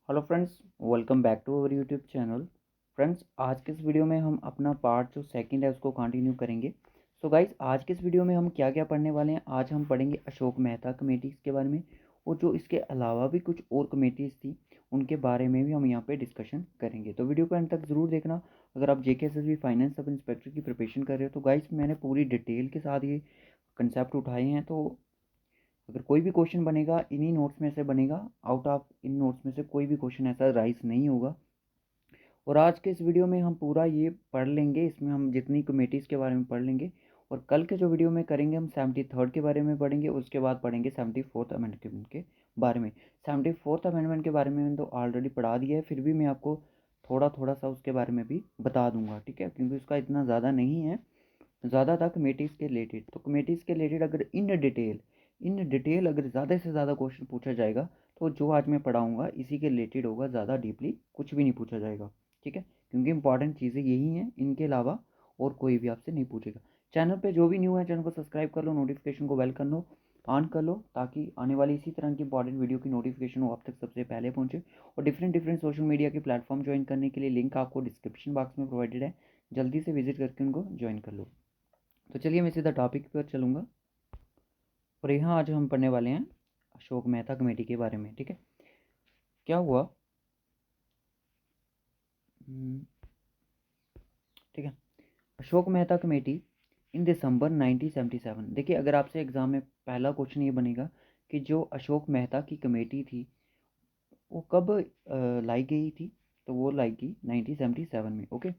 Hello friends, welcome back to our YouTube channel. Friends, आज के इस वीडियो में हम अपना पार्ट जो सेकंड है उसको कंटिन्यू करेंगे। सो गाइस, आज के इस वीडियो में हम क्या क्या पढ़ने वाले हैं। आज हम पढ़ेंगे अशोक मेहता कमेटीज़ के बारे में, और जो इसके अलावा भी कुछ और कमेटीज़ थी उनके बारे में भी हम यहाँ पे डिस्कशन करेंगे। तो वीडियो को अंत तक ज़रूर देखना। अगर आप JK SSB finance sub inspector की प्रिपरेशन कर रहे हो तो गाइस, मैंने पूरी डिटेल के साथ ये कंसेप्ट उठाए हैं। तो अगर कोई भी क्वेश्चन बनेगा इन्हीं नोट्स में से बनेगा, आउट ऑफ इन नोट्स में से कोई भी क्वेश्चन ऐसा राइज नहीं होगा। और आज के इस वीडियो में हम पूरा ये पढ़ लेंगे, इसमें हम जितनी कमेटीज़ के बारे में पढ़ लेंगे। और कल के जो वीडियो में करेंगे हम 73rd के बारे में पढ़ेंगे, उसके बाद पढ़ेंगे 74th अमेंडमेंट के बारे में। 74th अमेंडमेंट के बारे में तो ऑलरेडी पढ़ा दिया है, फिर भी मैं आपको थोड़ा थोड़ा सा उसके बारे में भी बता दूंगा, ठीक है, क्योंकि उसका इतना ज़्यादा नहीं है, ज़्यादा था कमेटीज़ के रिलेटेड। तो कमेटीज़ के रिलेटेड अगर इन डिटेल अगर ज़्यादा से ज़्यादा क्वेश्चन पूछा जाएगा तो जो आज मैं पढ़ाऊँगा इसी के रिलेटेड होगा, ज़्यादा डीपली कुछ भी नहीं पूछा जाएगा, ठीक है, क्योंकि इंपॉर्टेंट चीज़ें यही हैं, इनके अलावा और कोई भी आपसे नहीं पूछेगा। चैनल पे जो भी न्यू है चैनल को सब्सक्राइब कर लो, नोटिफिकेशन को बेल कर लो, ऑन कर लो, ताकि आने वाली इसी तरह की इंपॉर्टेंट वीडियो की नोटिफिकेशन हो आप तक सबसे पहले पहुंचे। और डिफरेंट डिफरेंट सोशल मीडिया के प्लेटफॉर्म ज्वाइन करने के लिए लिंक आपको डिस्क्रिप्शन बॉक्स में प्रोवाइडेड है, जल्दी से विजिट करके उनको ज्वाइन कर लो। तो चलिए मैं सीधा टॉपिक पर चलूँगा। और यहाँ आज हम पढ़ने वाले हैं अशोक मेहता कमेटी के बारे में, ठीक है। क्या हुआ, ठीक है, अशोक मेहता कमेटी इन दिसंबर 1977। देखिए, अगर आपसे एग्जाम में पहला क्वेश्चन ये बनेगा कि जो अशोक मेहता की कमेटी थी वो कब लाई गई थी, तो वो लाई गई 1977 में, ओके।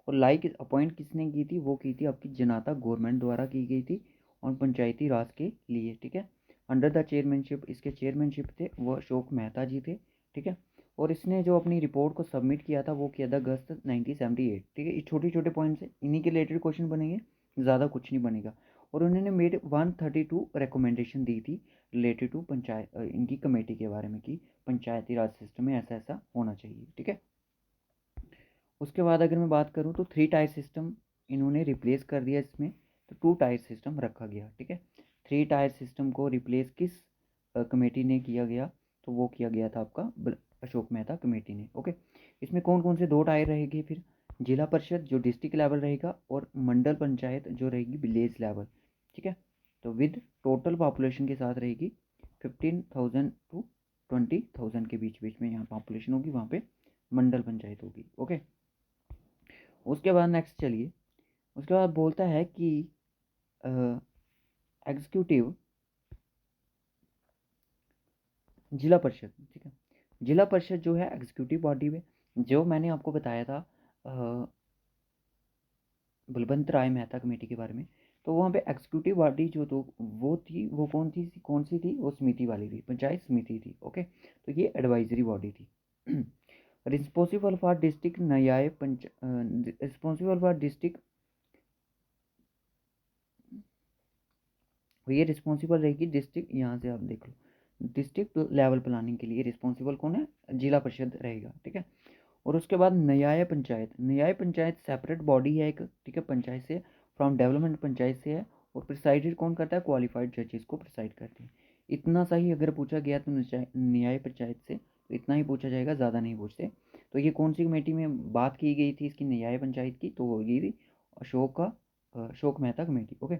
और अपॉइंट किसने की थी, वो की थी आपकी जनता गवर्नमेंट द्वारा की गई थी, और पंचायती राज के लिए, ठीक है। अंडर द चेयरमैनशिप, इसके चेयरमैनशिप थे वो अशोक मेहता जी थे, ठीक है। और इसने जो अपनी रिपोर्ट को सबमिट किया था वो किया था अगस्त 1978, ठीक है। ये छोटे छोटे पॉइंट्स हैं, इन्हीं के रिलेटेड क्वेश्चन बनेंगे, ज़्यादा कुछ नहीं बनेगा। और उन्होंने मेड 132 रिकमेंडेशन दी थी रिलेटेड टू पंचायत, इनकी कमेटी के बारे में, कि पंचायती राज सिस्टम में ऐसा ऐसा होना चाहिए, ठीक है। उसके बाद अगर मैं बात करूँ तो 3 टायर सिस्टम इन्होंने रिप्लेस कर दिया इसमें, तो 2 टायर सिस्टम रखा गया, ठीक है। 3 टायर सिस्टम को रिप्लेस किस कमेटी ने किया गया, तो वो किया गया था आपका अशोक मेहता कमेटी ने, ओके। इसमें कौन कौन से 2 टायर रहेंगे फिर, जिला परिषद जो डिस्ट्रिक्ट लेवल रहेगा, और मंडल पंचायत जो रहेगी विलेज लेवल, ठीक है। तो विद टोटल पॉपुलेशन के साथ रहेगी 15,000 टू 20,000 के बीच बीच में यहाँ पॉपुलेशन होगी, वहाँ पे मंडल पंचायत होगी, ओके। उसके बाद नेक्स्ट चलिए, उसके बाद बोलता है कि एग्जीक्यूटिव जिला परिषद, ठीक है। जिला परिषद जो है एग्जीक्यूटिव बॉडी में, जो मैंने आपको बताया था बलवंत राय मेहता कमेटी के बारे में, तो वहाँ पे एग्जीक्यूटिव बॉडी जो तो वो थी, वो कौन सी थी, वो समिति वाली थी, पंचायत समिति थी, ओके। तो ये एडवाइजरी बॉडी थी। रिस्पॉन्सिबल फॉर डिस्ट्रिक्ट न्याय पंच रिस्पॉन्सिबल फॉर डिस्ट्रिक्ट, ये रिस्पॉन्सिबल रहेगी डिस्ट्रिक्ट, यहाँ से आप देख लो, डिस्ट्रिक्ट लेवल प्लानिंग के लिए रिस्पॉन्सिबल कौन है, जिला परिषद रहेगा, ठीक है। और उसके बाद न्याय पंचायत सेपरेट बॉडी है एक, ठीक है, पंचायत से, फ्रॉम डेवलपमेंट पंचायत से है। और प्रिसाइडेड कौन करता है, क्वालिफाइड जजेस को प्रिसाइड करते हैं। इतना सा ही अगर पूछा गया तो न्याय पंचायत से तो इतना ही पूछा जाएगा, ज़्यादा नहीं पूछते। तो ये कौन सी कमेटी में बात की गई थी इसकी, न्याय पंचायत की, तो वो ये थी Ashok Mehta committee, okay.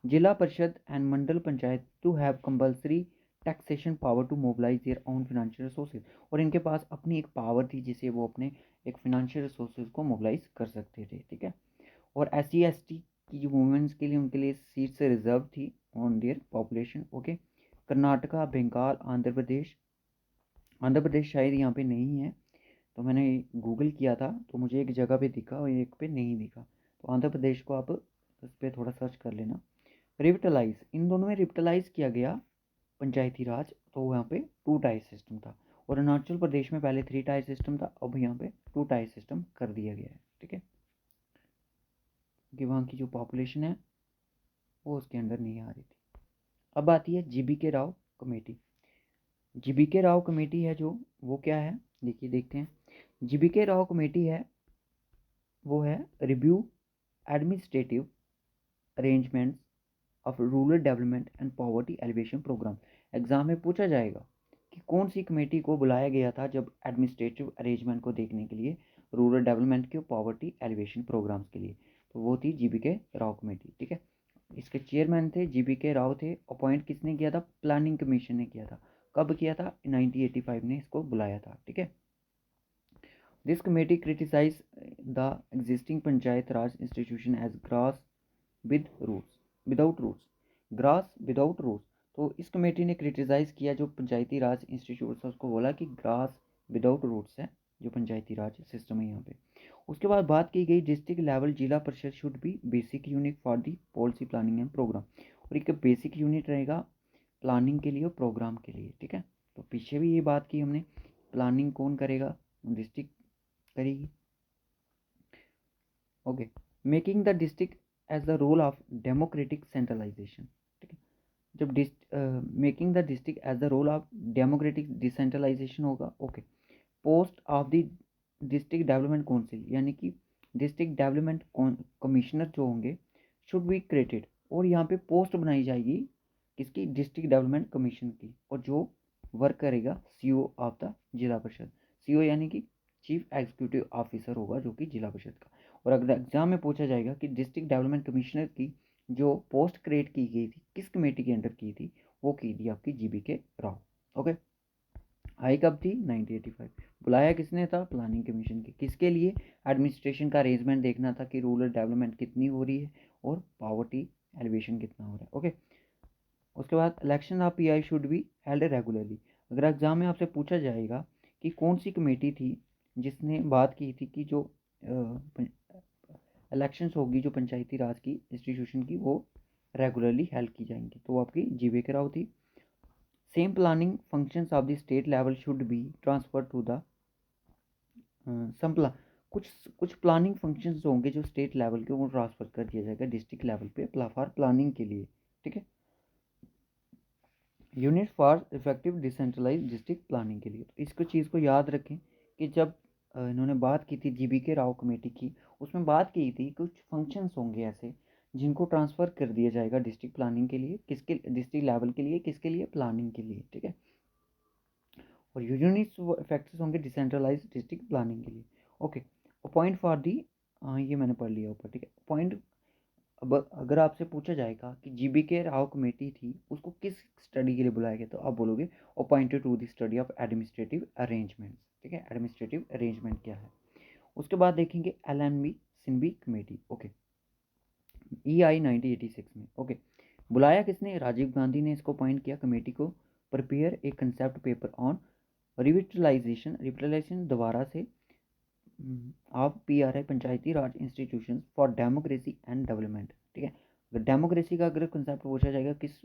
Zila parishad and mandal panchayat to have compulsory taxation power to mobilise their own financial resources, और इनके पास अपनी एक पावर थी जिसे वो अपने एक फाइनेंशियल रिसोर्सेज को मोबिलाइज कर सकते थे, ठीक है। और SC ST की जो वुमेन्स के लिए, उनके लिए सीट से रिजर्व थी on their population, okay. Karnataka, Bengal, Andhra Pradesh शायद यहाँ पे नहीं है, तो मैंने गूगल किया था तो मुझे एक जगह पे दिखा और एक पे नहीं दिखा, तो आंध्र प्रदेश को आप उस पर थोड़ा सर्च कर लेना। रिविटलाइज, इन दोनों में रिविटलाइज किया गया पंचायती राज, तो वहाँ पे 2 टायर सिस्टम था। और अरुणाचल प्रदेश में पहले 3 टायर सिस्टम था, अब यहाँ पे 2 टायर सिस्टम कर दिया गया है, ठीक है, कि वहाँ की जो पॉपुलेशन है वो उसके अंदर नहीं आ रही थी। अब आती है GBK Rao committee. GBK Rao committee है जो, वो क्या है, देखिए देखते हैं। GBK राव कमेटी है, वो है review administrative arrangements of rural development and poverty alleviation programme. Exam में पूछा जाएगा कि कौन सी कमेटी को बुलाया गया था जब एडमिनिस्ट्रेटिव अरेंजमेंट को देखने के लिए रूरल डेवलपमेंट के पॉवर्टी एलिवेशन प्रोग्राम्स के लिए, तो वो थी GBK राव कमेटी। ठीक है, इसके चेयरमैन थे GBK राव थे। अपॉइंट किसने किया था? प्लानिंग कमीशन ने किया था। कब किया था? 1985 ने इसको बुलाया था। ठीक है, this committee criticise the existing panchayat raj institution as grass with roots without roots, grass without roots. तो इस कमेटी ने क्रिटिसाइज किया जो पंचायती राज इंस्टीट्यूट है उसको, बोला कि ग्रास विदाउट रूट्स है जो पंचायती राज सिस्टम है यहाँ पे। उसके बाद बात की गई district level zila parishad should be basic unit for the policy planning and programme, और एक बेसिक यूनिट रहेगा प्लानिंग के लिए और प्रोग्राम के लिए। ठीक है, तो पीछे भी ये बात की हमने, प्लानिंग कौन करेगा? डिस्ट्रिक्ट करेगी। Okay, making the district as the role of democratic centralisation. ठीक है, जब making the district as the role of democratic decentralisation होगा। Okay, post of the district development council, यानी कि डिस्ट्रिक्ट डेवलपमेंट कमिश्नर जो होंगे शुड बी क्रिएटेड, और यहाँ पे पोस्ट बनाई जाएगी किसकी? डिस्ट्रिक्ट डेवलपमेंट कमीशन की, और जो वर्क करेगा CO ऑफ द जिला परिषद। CO यानी कि चीफ एग्जीक्यूटिव ऑफिसर होगा जो कि जिला परिषद का। और अगर एग्जाम में पूछा जाएगा कि डिस्ट्रिक्ट डेवलपमेंट कमिश्नर की जो पोस्ट क्रिएट की गई थी किस कमेटी के अंडर की थी, वो की थी आपकी GBK राव। ओके, आई कब थी? 1985। बुलाया किसने था? प्लानिंग कमीशन के। किसके लिए? एडमिनिस्ट्रेशन का अरेंजमेंट देखना था कि रूरल डेवलपमेंट कितनी हो रही है और पॉवर्टी एलिवेशन कितना हो रहा है। ओके, उसके बाद election of PI should be held regularly. अगर एग्जाम में आपसे पूछा जाएगा कि कौन सी कमेटी थी जिसने बात की थी कि जो इलेक्शंस होगी जो पंचायती राज की इंस्टीट्यूशन की वो रेगुलरली हेल्ड की जाएंगी, तो वो आपकी GBK राव थी। Same planning functions of the state level should be transfer to the कुछ कुछ प्लानिंग फंक्शंस होंगे जो स्टेट लेवल के वो ट्रांसफर कर दिया जाएगा डिस्ट्रिक्ट लेवल पे फॉर प्लानिंग के लिए। ठीक है, unit for effective decentralise district planning के लिए। तो इसको चीज़ को याद रखें कि जब इन्होंने बात की थी GBK राव कमेटी की, उसमें बात की थी कुछ फंक्शंस होंगे ऐसे जिनको ट्रांसफ़र कर दिया जाएगा डिस्ट्रिक्ट प्लानिंग के लिए, किसके? डिस्ट्रिक्ट लेवल के लिए, किसके लिए? प्लानिंग के लिए। ठीक है, और यूनिट्स वो इफेक्ट्स होंगे डिसेंट्रलाइज डिस्ट्रिक्ट प्लानिंग के लिए। ओके, अपॉइंट फॉर दी, ये मैंने पढ़ लिया ऊपर। ठीक है, अपॉइंट। अब अगर आपसे पूछा जाएगा कि GBK राव कमेटी थी उसको किस स्टडी के लिए बुलाया गया, तो आप बोलोगे appointed to the study of administrative arrangements. ठीक है, एडमिनिस्ट्रेटिव अरेंजमेंट क्या है। उसके बाद देखेंगे LNB Singhvi committee. Okay, EI 1986 में। ओके, बुलाया किसने? राजीव गांधी ने इसको अपॉइंट किया कमेटी को prepare a concept paper on revitalisation दोबारा से ऑफ PRI panchayati raj institution for democracy and development. ठीक है, अगर डेमोक्रेसी का अगर कंसेप्ट पूछा जाएगा किस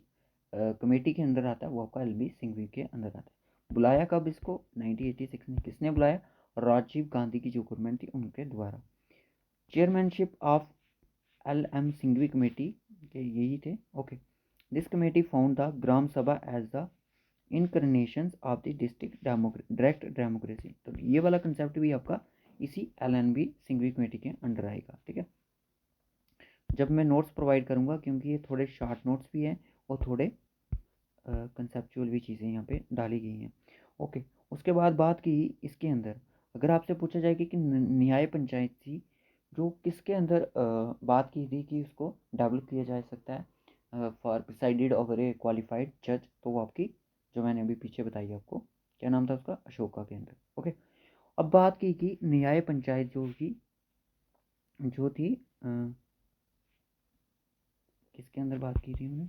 कमेटी के अंदर आता है, वो आपका LB सिंघवी के अंदर आता है। बुलाया कब इसको? 1986 में। किसने बुलाया? राजीव गांधी की जो गवर्नमेंट थी उनके द्वारा। Chairmanship of LM Singhvi committee के यही थे। Okay, this committee found the gram sabha as the incarnation of the district direct democracy. तो ये वाला कंसेप्ट भी आपका इसी LNB सिंघवी कमेटी के अंडर आएगा। ठीक है, जब मैं नोट्स प्रोवाइड करूंगा, क्योंकि ये थोड़े शॉर्ट नोट्स भी हैं और थोड़े कंसेप्चुअल भी चीज़ें यहाँ पे डाली गई हैं। ओके, उसके बाद बात की इसके अंदर, अगर आपसे पूछा जाएगा कि न्याय पंचायत थी जो किसके अंदर बात की थी कि उसको डेवलप किया जा सकता है for presided over A qualified जज, तो वो आपकी जो मैंने अभी पीछे बताई आपको, क्या नाम था उसका? अशोका के अंदर। ओके, अब बात की कि न्याय पंचायत जो थी किसके अंदर बात की थी हमने?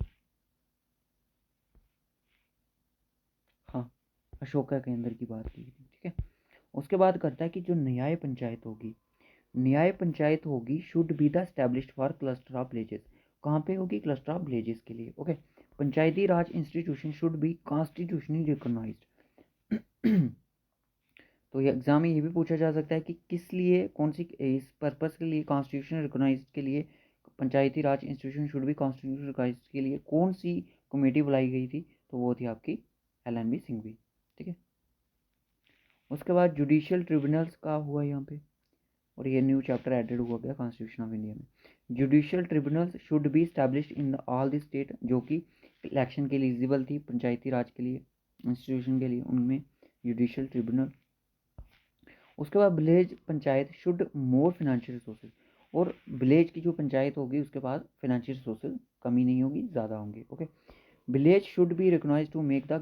हाँ, अशोका के अंदर की बात की थी। ठीक है, उसके बाद करता है कि जो न्याय पंचायत होगी should be the established for cluster of villages. कहाँ पे होगी? क्लस्टर ऑफ विलेजेस के लिए। Okay, panchayati raj institution should be constitutionally recognised. तो ये एग्जाम में ये भी पूछा जा सकता है कि किस लिए, कौन सी इस पर्पस के लिए कॉन्स्टिट्यूशन रिकॉग्नाइज के लिए पंचायती राज इंस्टीट्यूशन शुड भी कॉन्स्टिट्यूशन रिकॉग्नाइज के लिए कौन सी कमेटी बुलाई गई थी, तो वो थी आपकी LNB सिंघवी। ठीक है, उसके बाद जुडिशियल ट्रिब्यूनल्स का हुआ यहाँ पे, और ये न्यू चैप्टर एडेड हुआ गया कॉन्स्टिट्यूशन ऑफ इंडिया में। Judicial tribunals should be established in all the state, जो कि इलेक्शन के लिए एलिजिबल थी पंचायती राज के लिए। इंस्टीट्यूशन के लिए, उनमें जुडिशल ट्रिब्यूनल। उसके बाद village panchayat should more financial resources, और विलेज की जो पंचायत होगी उसके बाद फिनेंशियल रिसोर्सेज कमी नहीं होगी, ज़्यादा होंगे। Okay, village should be recognise to make the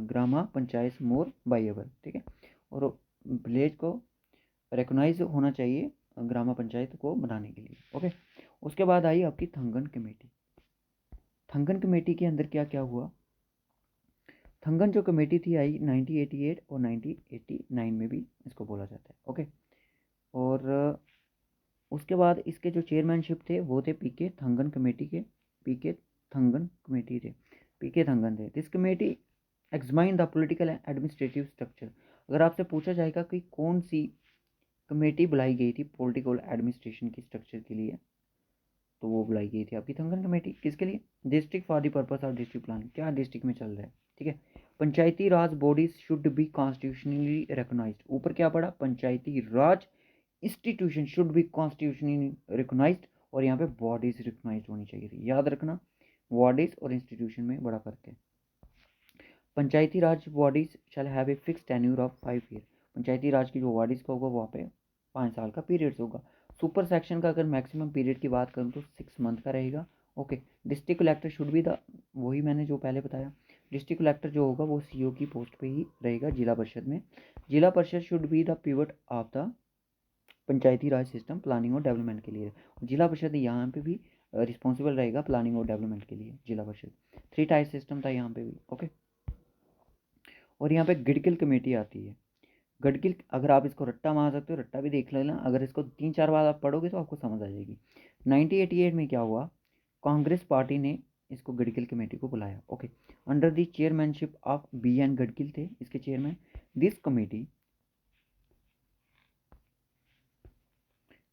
grama panchayat more viable, ठीक है, और विलेज को रिकॉग्नाइज होना चाहिए ग्रामा पंचायत को बनाने के लिए। ओके, उसके बाद आई आपकी थंगन कमेटी। थंगन कमेटी के अंदर क्या क्या हुआ? थंगन जो कमेटी थी आई 1988 और 1989 में भी इसको बोला जाता है। ओके, और उसके बाद इसके जो चेयरमैनशिप थे वो थे पीके थंगन कमेटी के, पीके थंगन कमेटी थे, पीके थंगन थे। This committee examine the political and administrative structure. अगर आपसे पूछा जाएगा कि कौन सी कमेटी बुलाई गई थी पॉलिटिकल एडमिनिस्ट्रेशन की स्ट्रक्चर के लिए, तो वो बुलाई गई थी आपकी थंगन कमेटी। किसके लिए? District for the purpose of district planning, क्या डिस्ट्रिक्ट में चल रहा है, ठीक है। Panchayati raj bodies should be constitutionally recognised, ऊपर क्या पड़ा? Panchayati raj institution should be constitutionally recognised, और यहाँ पे बॉडीज रिकॉग्नाइज्ड होनी चाहिए थी। याद रखना, बॉडीज और इंस्टीट्यूशन में बड़ा फर्क है। Panchayati raj bodies shall have a fix tenure of 5 year, panchayati raj की जो बॉडीज का होगा वहाँ पे 5 साल का पीरियड होगा। सुपर सेक्शन का अगर मैक्सिमम पीरियड की बात करूँ तो 6 मंथ का रहेगा। Okay, district collector should be the, वही मैंने जो पहले बताया, डिस्ट्रिक्ट कलेक्टर जो होगा वो सीओ की पोस्ट पे ही रहेगा जिला परिषद में। जिला parishad should be the pivot of the Panchayati Raj system planning और डेवलपमेंट के लिए। जिला परिषद यहाँ पे भी रिस्पॉन्सिबल रहेगा प्लानिंग और डेवलपमेंट के लिए, जिला परिषद। 3 टायर सिस्टम था यहाँ पे भी। ओके, और यहाँ पे गडगिल कमेटी आती है। गडगिल, अगर आप इसको रट्टा मार सकते हो, रट्टा भी देख लेना, अगर इसको 3-4 बार आप पढ़ोगे तो आपको समझ आ जाएगी। 1988 में क्या हुआ? कांग्रेस पार्टी ने इसको गडगिल कमेटी को बुलाया। Okay, under the chairmanship of B N Gadgil थे इसके chairman.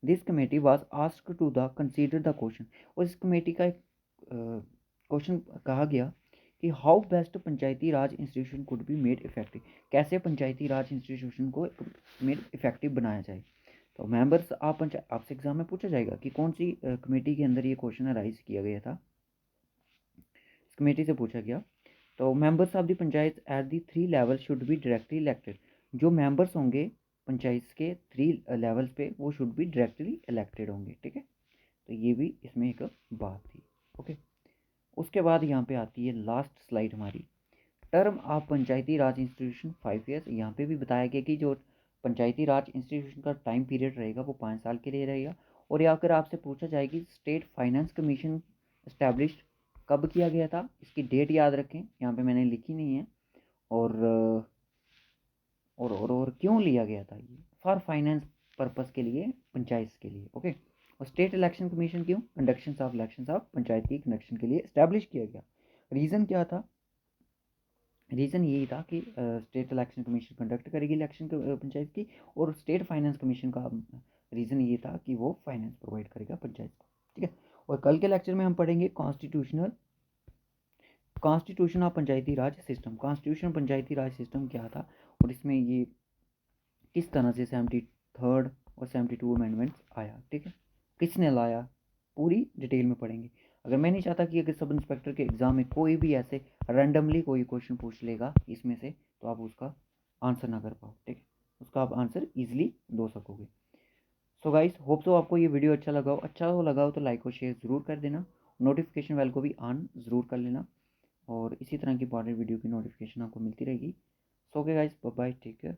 This committee was asked to the consider the question, और इस कमेटी का एक क्वेश्चन कहा गया कि how best panchayati raj institution could be made effective, कैसे पंचायती राज इंस्टीट्यूशन को मेड इफेक्टिव बनाया जाए। तो मेंबर्स आप आपसे एग्जाम में पूछा जाएगा कि कौन सी कमेटी के अंदर ये क्वेश्चन राइज किया गया था, इस कमेटी से पूछा गया। तो members of the panchayat at the 3 level should be directly elected, जो मेंबर्स होंगे पंचायत के 3 लेवल्स पे वो शुड बी डायरेक्टली इलेक्टेड होंगे, ठीक है। तो ये भी इसमें एक बात थी। ओके, उसके बाद यहाँ पे आती है लास्ट स्लाइड हमारी, term of Panchayati raj institution 5 years. यहाँ पे भी बताया गया कि जो पंचायती राज इंस्टीट्यूशन का टाइम पीरियड रहेगा वो 5 साल के लिए रहेगा। और या अगर आपसे पूछा जाए कि स्टेट फाइनेंस कमीशन इस्टेब्लिश कब किया गया था, इसकी डेट याद रखें, यहाँ पे मैंने लिखी नहीं है। और और क्यों लिया गया था ये? फॉर फाइनेंस पर्पस के लिए, पंचायत के लिए। ओके, और स्टेट इलेक्शन कमीशन क्यों? Conduction of election of panchayat की कंडक्शन के लिए इस्टेब्लिश किया गया। रीज़न क्या था? रीज़न यही था कि स्टेट इलेक्शन कमीशन कंडक्ट करेगी इलेक्शन पंचायत की, और स्टेट फाइनेंस कमीशन का रीज़न ये था कि वो फाइनेंस प्रोवाइड करेगा पंचायत को, ठीक है। और कल के लेक्चर में हम पढ़ेंगे constitution of Panchayati Raj system, constitution Panchayati Raj system क्या था, और इसमें ये किस तरह से 73rd और 72 अमेंडमेंट्स आया, ठीक है, किसने लाया, पूरी डिटेल में पढ़ेंगे। अगर मैं नहीं चाहता कि अगर सब इंस्पेक्टर के एग्ज़ाम में कोई भी ऐसे रैंडमली कोई क्वेश्चन पूछ लेगा इसमें से, तो आप उसका आंसर ना कर पाओ, ठीक है, उसका आप आंसर ईजिली दो सकोगे। सो गाइस, होप सो आपको ये वीडियो अच्छा लगा हो। अच्छा हो लगा हो तो लाइक और शेयर ज़रूर कर देना, नोटिफिकेशन बेल को भी ऑन ज़रूर कर लेना, और इसी तरह की इंपॉर्टेंट वीडियो की नोटिफिकेशन आपको मिलती रहेगी। So okay guys, bye bye, take care.